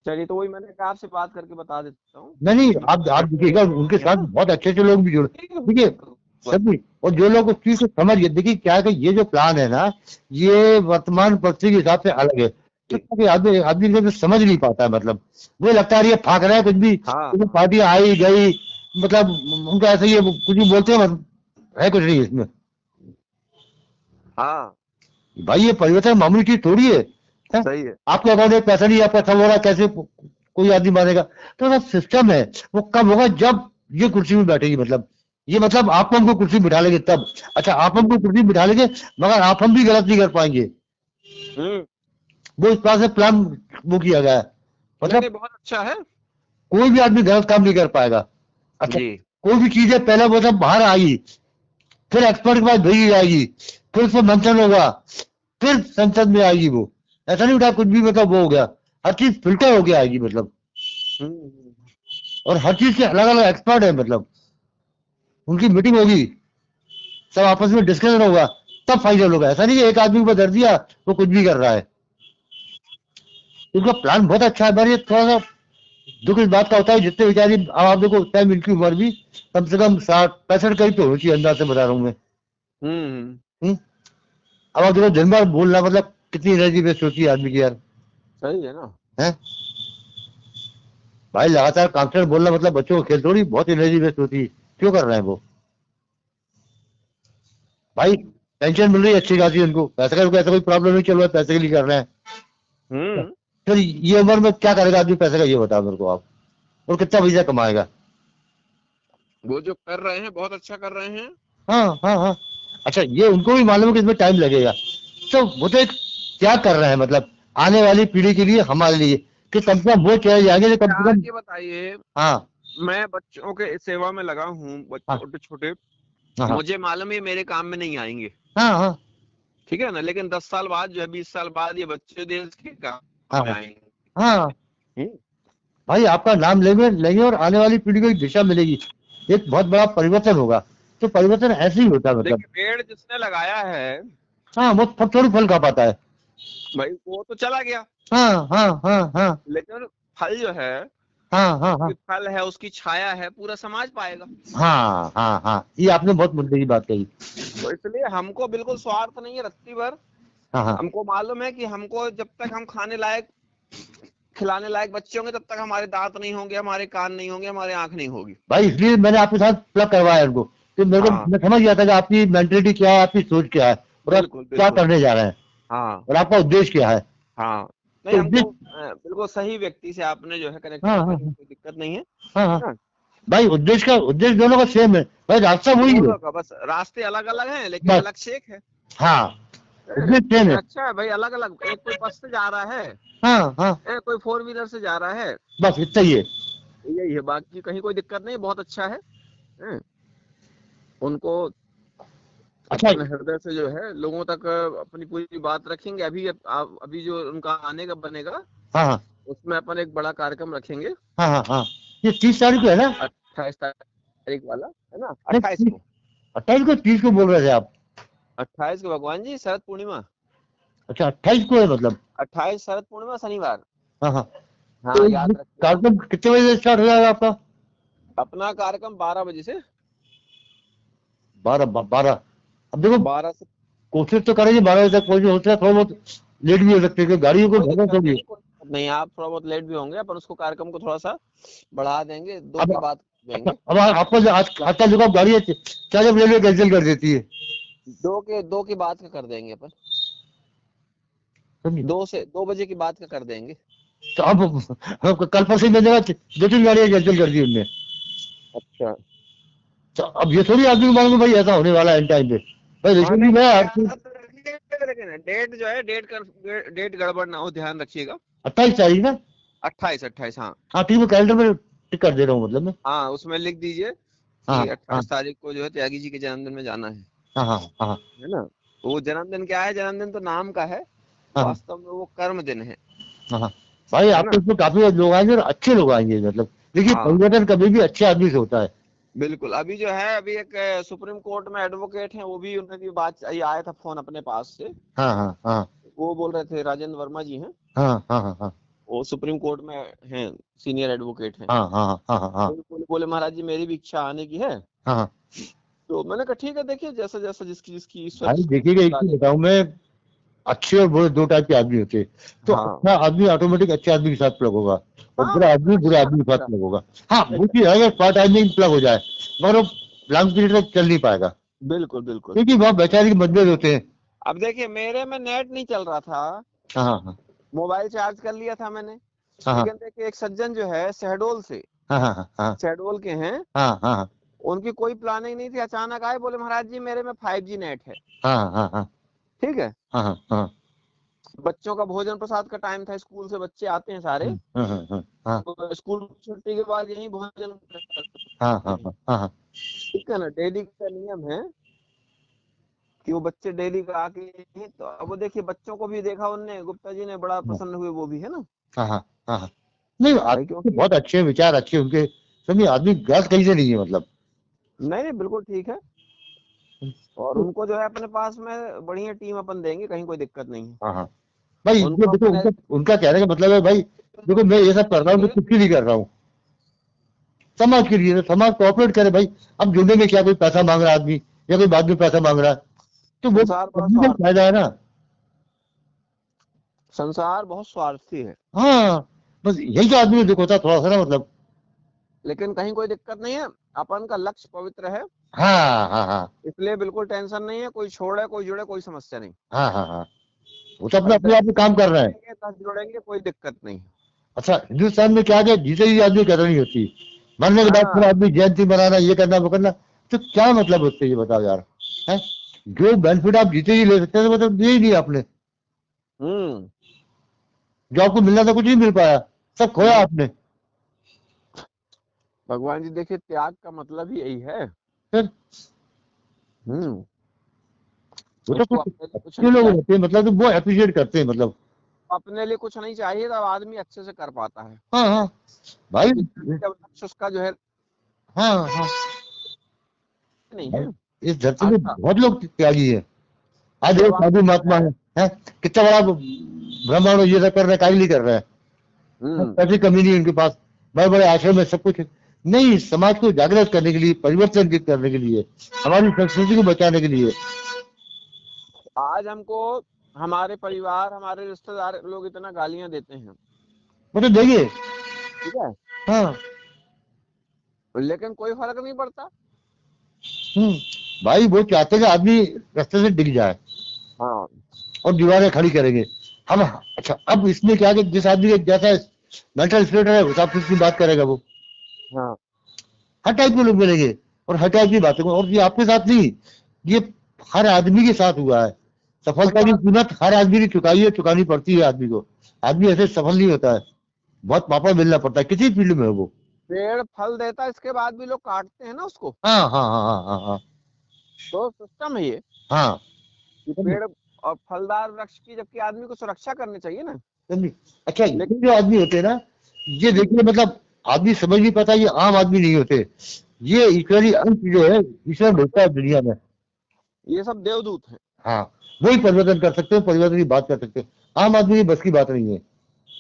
चलिए, तो वही मैंने कहा आपसे बात करके बता देता हूँ नहीं नहीं, कि आप देखिएगा उनके है साथ ना। बहुत अच्छे अच्छे लोग भी जुड़े। ठीक है, देखिए बस। सभी, और जो लोग उस चीज को समझ गए, देखिए क्या है कि ये जो प्लान है ना, ये वर्तमान परिस्थिति के हिसाब से अलग है। तो जी। क्या आदमी आदमी इसे समझ नहीं पाता है, मतलब वो लगता है ये फाक रहा है कुछ भी, हाँ कुछ पार्टी आई गई, मतलब उनका ऐसा ही है, वो कुछ भी बोलते हैं, मतलब है कुछ नहीं इसमें। हाँ, भाई ये परिवर्तन मामूली चीज थोड़ी है? सही है। आपके अकाउंट में पैसा नहीं, आपका सब हो रहा है, कैसे कोई आदमी मानेगा? तो वो सिस्टम है, वो कब होगा जब ये कुर्सी में बैठेगी, मतलब ये मतलब आप हमको कुर्सी बिठा लेंगे तब। अच्छा, आप हमको कुर्सी बिठा लेंगे, मगर आप हम भी गलत नहीं कर पाएंगे। हम्म। वो इस तरह से प्लान वो किया गया है, नहीं मतलब नहीं, बहुत अच्छा है। कोई भी आदमी गलत काम नहीं कर पाएगा। अच्छा, जी। कोई भी चीज है पहले वो सब बाहर आएगी, फिर एक्सपर्ट के पास भेजी जाएगी, फिर उसमें मंथन होगा, फिर संसद में आएगी वो। ऐसा नहीं उठा कुछ भी मतलब वो हो गया, हर चीज फिल्टर होके आएगी, मतलब हम्म। और हर चीज के अलग अलग एक्सपर्ट है, मतलब उनकी मीटिंग होगी, सब आपस में डिस्कशन होगा, तब फाइनल होगा। ऐसा नहीं कि एक आदमी को दर दिया वो कुछ भी कर रहा है। उनका प्लान बहुत अच्छा है, पर ये थोड़ा सा दुख इस बात का होता है, जितने बेचारी, अब आप देखो उस टाइम इनकी उम्र भी कम से कम 60 65 करीब तो होनी चाहिए, अंदाज से बता रहा हूँ मैं। हम्म। हम्म? अब आप देखो दिन भर बोलना, मतलब कितनी एनर्जी वेस्ट होती है आदमी की यार। सही है ना। है भाई, लगातार कॉन्स्टेंट बोलना, मतलब बच्चों को खेल थोड़ी, बहुत एनर्जी वेस्ट होती है। क्यों कर रहे हैं वो? भाई पेंशन मिल रही है अच्छी खासी उनको, पैसे का उनको ऐसा कोई प्रॉब्लम नहीं, चल रहा है पैसे के लिए कर रहे हैं। हम्म। फिर ये उम्र में क्या करेगा आदमी पैसे का, ये बताओ मेरे को आप, और कितना पैसा कमाएगा? वो जो कर रहे हैं बहुत अच्छा कर रहे हैं। हाँ हाँ हाँ। अच्छा, ये उनको भी मालूम है कि इसमें टाइम लगेगा, तो वो तो एक त्याग कर रहे हैं, मतलब आने वाली पीढ़ी के लिए, हमारे लिए, कि कम से कम वो चले जाएंगे, तो कम से आज कम। ये बताइए, हाँ मैं बच्चों के सेवा में लगा हूँ, हाँ छोटे छोटे। हाँ हाँ मुझे मालूम है मेरे काम में नहीं आएंगे। हाँ हाँ ठीक है ना, लेकिन 10 साल बाद जो है, 20 साल बाद ये बच्चे देश के काम हाँ में आएंगे। हाँ। हम्म। भाई आपका नाम लेंगे लेंगे, और आने वाली पीढ़ी को एक दिशा मिलेगी, एक बहुत बड़ा परिवर्तन होगा। तो परिवर्तन ऐसे ही होता है, मतलब देखिए, पेड़ जिसने लगाया है, हाँ, वो थोड़ी फल खा पाता है। भाई वो तो चला गया, हाँ हाँ हाँ हाँ लेकिन फल जो है, हाँ हाँ हाँ उसकी फल है, उसकी छाया है, पूरा समाज पाएगा। हाँ हाँ हाँ, ये आपने बहुत मुद्दे की बात कही। तो इसलिए हमको बिल्कुल स्वार्थ नहीं है रत्ती भर। हाँ हाँ हमको मालूम है कि हमको जब तक हम खाने लायक, खिलाने लायक बच्चे होंगे, तब तक हमारे दांत नहीं होंगे, हमारे कान नहीं होंगे, हमारी आंख नहीं होगी। भाई, इसलिए मैंने आपके साथ प्लग करवाया उनको, कि मेरे को, हाँ, मैं समझ गया था कि आपकी मेंटेलिटी क्या है, आपकी सोच क्या है, और आप बिल्कुल क्या बिल्कुल। करने जा रहे हैं, हाँ और आपका उद्देश्य क्या है। हाँ। नहीं, तो हमको उद्देश्य, बिल्कुल सही व्यक्ति से आपने जो है कनेक्ट हाँ हाँ करवाया, हाँ कोई दिक्कत नहीं है। हाँ हाँ। ना। भाई उद्देश्य दोनों का सेम है, भाई रास्ता वही है। दोनों का बस रास्ते अलग अलग हैं, लेकिन बस, लक्ष्य एक है। हाँ, उद्देश्य सेम लेकिन है। अच्छा है भाई, अलग अलग, एक कोई बस से जा रहा है, हाँ हाँ, एक कोई फोर व्हीलर से जा रहा है। बस इतना ही है। यही है, बाकी कहीं कोई दिक्कत नहीं, बहुत अच्छा है। हैं? उनको अच्छा, अपने हृदय से जो है लोगों तक अपनी पूरी बात रखेंगे। अभी जो उनका आने का बनेगा, हाँ हाँ उसमें अपन एक बड़ा कार्यक्रम रखेंगे। हाँ हाँ हाँ, ये 30 तारीख को है ना? 28 तारीख वाला है ना, नहीं, 28 को। 28 को, 30 को बोल रहे थे आप? 28 को भगवान जी, शरद पूर्णिमा। अच्छा, 28 को है मतलब? 28 शरद पूर्णिमा, शनिवार। हाँ हाँ। तो हाँ, ये याद रखिएगा। कार्यक्रम कितने बजे से स्टार्ट हो जाएगा आपका? अपना कार्यक्रम 12 बजे से। 12 12। अब देखो, 12 से। कोशिश तो करेंगे 12 बजे तक पहुंचे, होता है थोड़ा बहुत लेट भी हो सकते हैं, क्योंकि गाड़ियों को कोई भरना दिक्कत होगी। नहीं, कोई दिक्कत नहीं, आप थोड़ा बहुत लेट भी होंगे, अपन उसको कार्यक्रम को थोड़ा सा बढ़ा देंगे, दो अब की बात अच्छा, देंगे। अब आपको जो आजकल जो गाड़ी है, क्या जब रेलवे कैंसिल कर देती है? दो की बात का कर देंगे अपन। समझे? 2 बजे की बात का कर देंगे। तो अब कल परसों ही मैंने कहा 2 3 गाड़ियां कैंसिल कर दी उनने। अच्छा। तो अब ये थोड़ी आदमी को मालूम है भाई ऐसा होने वाला है टाइम पे। भाई हाँ, रिसेंटली नहीं मैं नहीं, हर चीज, याद रखिएगा, लेकिन डेट जो है, डेट गड़बड़ ना हो, ध्यान रखिएगा। 28 तारीख ना? 28, हाँ। हाँ ठीक है, कैलेंडर में टिक कर दे रहा हूँ, मतलब मैं। हाँ, उसमें लिख दीजिए हाँ कि हाँ 28 तारीख को जो है त्यागी जी के जन्मदिन में जाना हाँ हाँ हाँ है ना। तो वो जन्मदिन क्या है, जन्मदिन तो नाम का है, हाँ हाँ वास्तव में वो कर्म दिन हाँ हाँ। भाई है आपके ना। इसमें काफी लोग आएंगे, और अच्छे लोग आएंगे, मतलब देखिए हाँ, परिवर्तन कभी भी अच्छे आदमी से होता है। बिल्कुल। अभी जो है, अभी एक सुप्रीम कोर्ट में एडवोकेट हैं, वो भी, उन्हें भी बात, ये आया था फोन अपने पास से। हाँ हाँ हाँ वो बोल रहे थे, राजेंद्र वर्मा जी हैं। हाँ हाँ हाँ हाँ वो सुप्रीम कोर्ट में हैं, सीनियर एडवोकेट हैं। हाँ हाँ हाँ हाँ हाँ बोले महाराज जी मेरी भी इच्छा आने की है। हाँ। तो मैंने कहा ठीक है, देखिए जैसा जैसा जिसकी जिसकी ईश्वर भाई जिसको देखिएगा, एक बता चीज दे। बताऊं मैं, अच्छे और बुरे दो टाइप के आदमी होते हैं। तो हाँ अच्छा आदमी ऑटोमेटिक अच्छे आदमी के साथ प्लग होगा, और हाँ, बुरा आदमी बुरे अच्छा आदमी के साथ अच्छा। प्लग होगा। हाँ वो चीज है, अगर पार्ट टाइम में प्लग हो जाए मगर वो लॉन्ग पीरियड तक चल नहीं पाएगा, बिल्कुल बिल्कुल। क्योंकि वहाँ बेचारे के मतभेद होते हैं। अब देखिए मेरे में नेट नहीं चल रहा था, हाँ हाँ मोबाइल चार्ज कर लिया था मैंने। हाँ हाँ लेकिन देखिए एक सज्जन जो है शहडोल से, हाँ हाँ हाँ शहडोल के हैं, हाँ हाँ उनकी कोई प्लानिंग नहीं थी, अचानक आए बोले महाराज जी मेरे में 5G नेट है। हाँ हाँ हाँ ठीक है, हाँ हाँ हाँ बच्चों का भोजन प्रसाद का टाइम था, स्कूल से बच्चे आते हैं सारे, हाँ हाँ हाँ हाँ तो स्कूल की छुट्टी के बाद यही भोजन हाँ करते हाँ हैं। हाँ हाँ ठीक है ना, डेली का नियम है कि वो बच्चे डेली का आके यहीं, तो अब वो देखिए बच्चों को भी देखा उनने, गुप्ता जी ने, बड़ा प्रसन्न हुए वो भी, है ना हाँ हाँ हाँ हाँ। नहीं भाई, आदमी क्योंकि बहुत अच्छे विचार, अच्छे उनके, समझे, आदमी गलत कहीं से नहीं है मतलब। नहीं नहीं बिल्कुल ठीक है। और उनको जो है अपने पास में बढ़िया टीम अपन देंगे, कहीं कोई दिक्कत नहीं है हाँ हाँ। भाई ये उनको देखो, अपने। उनका उनका कहने का मतलब है भाई, देखो मैं ये सब कर रहा हूँ, मैं कुछ के लिए कर रहा हूँ, समाज के लिए, तो समाज कोऑपरेट करे भाई। अब जुड़ने में क्या कोई पैसा मांग रहा है आदमी, या कोई बाद में पैसा मांग रहा है, तो वो संसार बड़ा आदमी का स्वार्थ, फायदा है ना। संसार बहुत स्वार्थी है। हाँ, बस यही तो आदमी देखो था थोड़ा सा ना मतलब। लेकिन कहीं कोई दिक्कत नहीं है, अपन का लक्ष्य पवित्र है, हाँ हाँ हाँ इसलिए बिल्कुल टेंशन नहीं है, कोई छोड़े कोई जुड़े कोई समस्या नहीं। हाँ हाँ हाँ। वो तो अपने और अपने आप में काम कर रहे हैं। 10 जुड़ेंगे कोई दिक्कत नहीं है। अच्छा हिंदुस्तान में क्या, क्या जीते ही आदमी कदर नहीं होती, मरने के बाद फिर हाँ। आदमी जयंती मनाना, ये करना वो करना, तो क्या मतलब उससे, ये बताओ यार। है, जो बेनिफिट आप जीते ही ले सकते थे मतलब दिए ही नहीं आपने, हम्म। जो आपको मिलना था कुछ नहीं मिल पाया, सब खोया आपने। भगवान जी देखिए त्याग का मतलब ही यही है। फिर हम्म। वो तो उसको कुछ अपने लिए कुछ अच्छे नहीं लोग चाहिए, होते हैं मतलब, तो वो अप्रिशिएट करते हैं मतलब। अपने लिए कुछ नहीं चाहिए तब आदमी अच्छे से कर पाता है। हाँ हाँ भाई। बाकी जब लक्ष्य उसका जो है हाँ हाँ नहीं भाई, है। इस धरती में अच्छा, बहुत लोग त्यागी है। आज एक जब साधु आपको महात्मा है। है कितना बड़ा ब्रह्मांड ये सब कर रहे हैं, काहे नहीं कर रहे हैं। हम्म। पैसे कमी नहीं है उनके पास, बड़े बड़े आश्रम में सब कुछ है। नहीं, समाज को जागृत करने के लिए, परिवर्तन करने के लिए, हमारी संस्कृति को बचाने के लिए। आज हमको हमारे परिवार हमारे रिश्तेदार लोग इतना गालियां देते हैं, वो तो देखिए। ठीक है, हाँ। लेकिन कोई फर्क नहीं पड़ता। हम्म। भाई वो चाहते हैं कि आदमी रास्ते से डिग जाए हाँ और दीवारें खड़ी करेंगे हम। अच्छा अब इसमें क्या कि जिस आदमी के जैसा मेंटल स्टेट है उस हिसाब से उसकी बात करेगा वो। हाँ। हर टाइप के लोग मिलेंगे और हर टाइप की बातें, और ये आपके साथ नहीं, ये हर आदमी के साथ हुआ है। सफलता की संसार कीमत हर आदमी ने चुकाई है, चुकानी पड़ती है आदमी को। आदमी ऐसे सफल नहीं होता है, बहुत पापा मिलना पड़ता है किसी फील्ड में हो वो। पेड़ फल देता है, इसके बाद भी लोग काटते हैं ना उसको। हाँ हाँ हाँ हाँ हाँ हाँ तो सिस्टम है ये हाँ। कि पेड़ और फलदार वृक्ष की, जबकि आदमी को सुरक्षा करनी चाहिए ना। समझी? अच्छा लेकिन ये जो आदमी होते हैं ना, ये देखिए मतलब आदमी समझ नहीं पाता, ये आम आदमी नहीं होते, ये ईश्वरी अंश जो है, ईश्वर मिलता है दुनिया में। ये सब देवदूत हैं। हाँ, वही परिवर्तन कर सकते हैं, परिवर्तन की बात कर सकते हैं, आम आदमी की बस की बात नहीं है।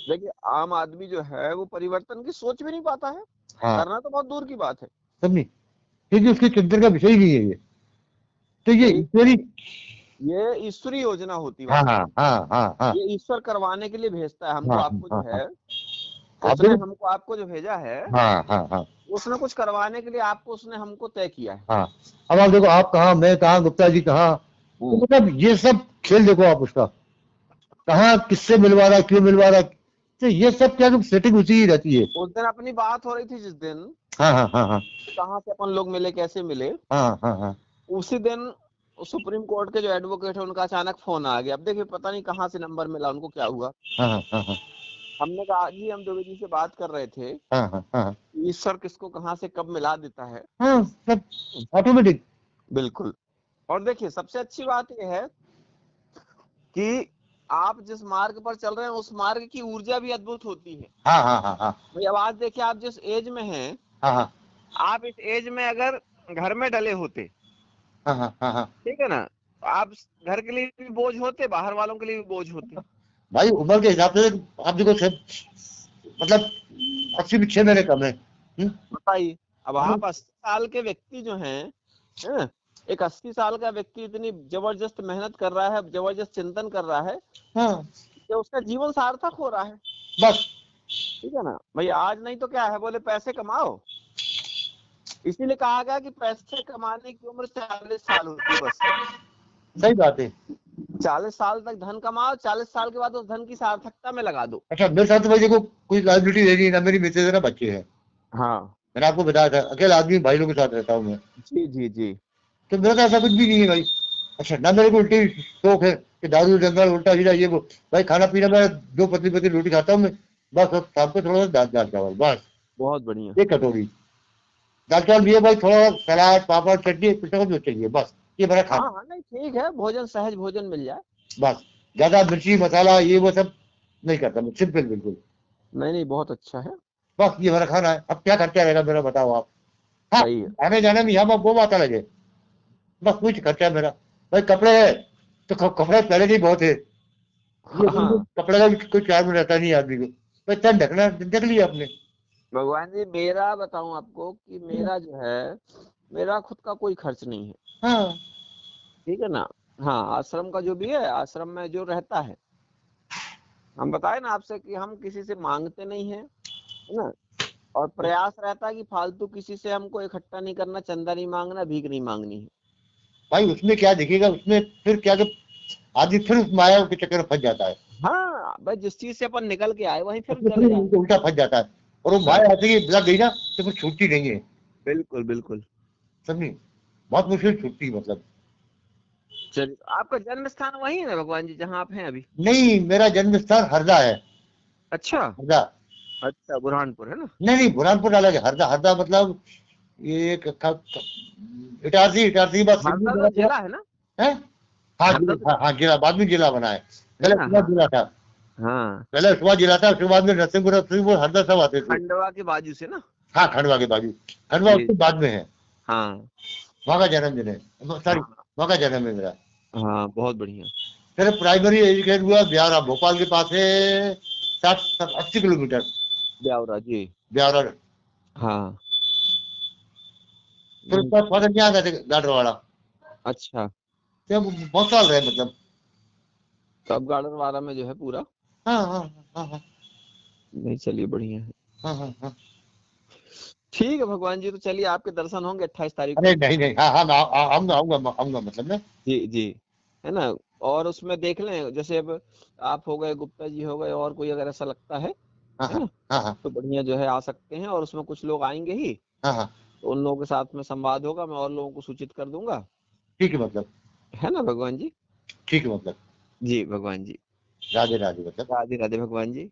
देखिए आम आदमी जो है वो परिवर्तन की सोच भी नहीं पाता है, हाँ करना तो बहुत दूर की बात है। समझी, क्योंकि उसके चिंतन का विषय ही नहीं है ये, तो ये भाई ईश्वरी। ये ईश्वरी योजना होती हाँ वास्तव हाँ में, हाँ हाँ हाँ ये ईश्वर करवाने के लिए भेजता है हमको हाँ आपको हाँ जो हाँ। है, आप उसने देखो। हमको आपको जो भेजा है, हाँ हाँ हाँ उसने कुछ करवाने के लिए आपको उसने हमको तय किया है। हाँ। अब आप देखो, आप कहाँ, मैं कहाँ, गुप्ता जी कहाँ, तो हम्म। मतलब ये सब खेल देखो आप उसका, कहाँ किससे मिलवा रहा, क्यों मिलवा रहा, तो ये सब क्या सेटिंग उसी ही रहती है। उस दिन अपनी बात हो रही थी जिस दिन, हाँ हाँ हाँ हाँ कहाँ से अपन लोग मिले कैसे मिले, हाँ हाँ हाँ उसी दिन सुप्रीम कोर्ट के जो एडवोकेट है उनका अचानक फोन आ गया। अब देखिए पता नहीं कहाँ से नंबर मिला उनको, क्या हुआ। हाँ हाँ हाँ हाँ हमने कहा आज ही हम द्विवेदी से बात कर रहे थे, हाँ हाँ हाँ ईश्वर किसको कहाँ से कब मिला देता है। हाँ, सब ऑटोमेटिक। बिल्कुल। और देखिए सबसे अच्छी बात यह है कि आप जिस मार्ग पर चल रहे हैं उस मार्ग की ऊर्जा भी अद्भुत होती है। हाँ हाँ हाँ हाँ भाई अब आज देखिए आप जिस एज में हैं, हाँ हाँ आप इस एज में अगर घर में डले होते, हाँ हाँ हाँ हाँ ठीक है ना, तो आप घर के लिए भी बोझ होते, बाहर वालों के लिए भी बोझ होते। भाई उम्र के हिसाब से आप देखो मतलब 80 6 महीने कम है। बताइए। अब हम्म। आप 80 साल के व्यक्ति जो हैं, है ना, एक 80 साल का व्यक्ति इतनी जबरदस्त मेहनत कर रहा है, जबरदस्त चिंतन कर रहा है हाँ कि उसका जीवन सार्थक हो रहा है। बस। ठीक है ना भाई, आज नहीं तो क्या है, बोले पैसे कमाओ। इसीलिए कहा गया कि पैसे कमाने की उम्र 40 साल होती है बस। सही बात है। 40 साल तक धन कमाओ, 40 साल के बाद उस धन की सार्थकता में लगा दो। अच्छा मेरे साथ तो भाई देखो कोई लाइबिलिटी है नहीं, ना मेरी मिसेज है ना बच्चे हैं। हाँ। मैंने आपको बताया था अकेला आदमी भाई लोगों के साथ रहता हूँ मैं। जी जी जी। तो मेरा तो ऐसा कुछ भी नहीं है भाई। अच्छा ना मेरे को उल्टी शौक है कि दारू जंगल उल्टा सीधा ये वो। भाई खाना पीना मैं 2 पतली रोटी खाता हूँ मैं। बस अब शाम को थोड़ा सा दाल दाल चावल बस। बहुत बढ़िया। एक कटोरी दाल चावल लिए भाई, थोड़ा सलाद पापड़ चटनी कुछ ना कुछ जो चाहिए बस। ये मेरा हाँ खाना। हाँ, नहीं ठीक है, भोजन सहज भोजन मिल जाए। बस ज्यादा मिर्ची मसाला ये वो सब नहीं करता मैं, सिंपल बिल्कुल। नहीं नहीं, बहुत अच्छा है। बस ये मेरा खाना है, अब क्या खर्चा रहेगा मेरा बताओ आप। हाँ सही है। आने जाने में यहाँ वो बात अलग है। बस कुछ खर्चा है मेरा। भाई कपड़े है तो कपड़े पहले से ही बहुत है। ये हाँ। कपड़े का भी कोई ख्याल में रहता नहीं है आदमी को। भाई तन ढकना ढक लिया आपने। भगवान जी, मेरा बताऊं आपको कि मेरा जो है, मेरा खुद का कोई खर्च नहीं है। हाँ ठीक है ना। हाँ, आश्रम का जो भी है, आश्रम में जो रहता है, हम बताए ना आपसे कि हम किसी से मांगते नहीं है, है ना। और प्रयास रहता है कि फालतू किसी से हमको इकट्ठा नहीं करना, चंदा नहीं मांगना, भीख नहीं मांगनी है। भाई उसमें क्या दिखेगा, उसमें फिर क्या कि आदमी फिर उस माया के चक्कर में फंस जाता है। हाँ भाई, जिस चीज से अपन निकल के आए वहीं फिर उसमें फिर चले जाए। उल्टा फंस जाता है। और वो हाँ, माया ऐसे ही लग गई ना तो फिर छूटती नहीं है। बिल्कुल बिल्कुल। समझी। बहुत मुश्किल छूटती है मतलब। चलिए, आपका जन्म स्थान वही है ना भगवान जी, जहाँ आप हैं अभी? नहीं मेरा जन्म स्थान हरदा है। अच्छा। हरदा। अच्छा, बुरहानपुर है ना? नहीं नहीं बुरहानपुर अलग है, हरदा हरदा मतलब ये इटारसी इटारसी बात सिंधी हरदा जगह तो पूरा जिला है ना? है। हाँ हरदा तो हाँ हाँ जिला बाद में जिला बना है। है पहले ना? सुबह हाँ जिला था। हाँ। पहले सुबह जिला था, उसके बाद में नरसिंहपुर नरसिंहपुर हरदा सब आते थे। खंडवा के बाजू से ना? हाँ खंडवा के बाजू। खंडवा जी। उसके बाद में है। हाँ वहाँ का जन्मदिन है। सॉरी हाँ वहाँ का जन्म है मेरा। हाँ, बहुत बढ़िया। फिर प्राइमरी एजुकेशन हुआ ब्यावरा, भोपाल के पास है 60 80 किलोमीटर ब्यावरा जी। ब्यावरा। हाँ। फिर नहीं, उसके बाद फादर यहाँ गए थे गाडरवाड़ा। अच्छा। तो बहुत साल रहे मतलब। तो अब गार्डनवाड़ा में जो है पूरा। हाँ हाँ हाँ हाँ नहीं, चलिए बढ़िया है। हाँ हाँ हाँ। ठीक है भगवान जी, तो चलिए आपके दर्शन होंगे 28 तारीख अरे को। नहीं नहीं हाँ हाँ मैं आऊंगा आऊंगा आऊंगा मतलब मैं। जी जी। है ना। और उसमें देख लें, जैसे अब आप हो गए, गुप्ता जी हो गए, और कोई अगर ऐसा लगता हाँ है हाँ ना, हाँ हाँ तो बढ़िया जो है आ सकते हैं, और उसमें कुछ लोग आएंगे ही। हाँ हाँ। तो उन लोगों के साथ में संवाद होगा, मैं और लोगों को सूचित कर दूंगा। ठीक है मतलब। है ना भगवान जी? ठीक है मतलब। जी भगवान जी। राधे राधे मतलब। राधे राधे भगवान जी।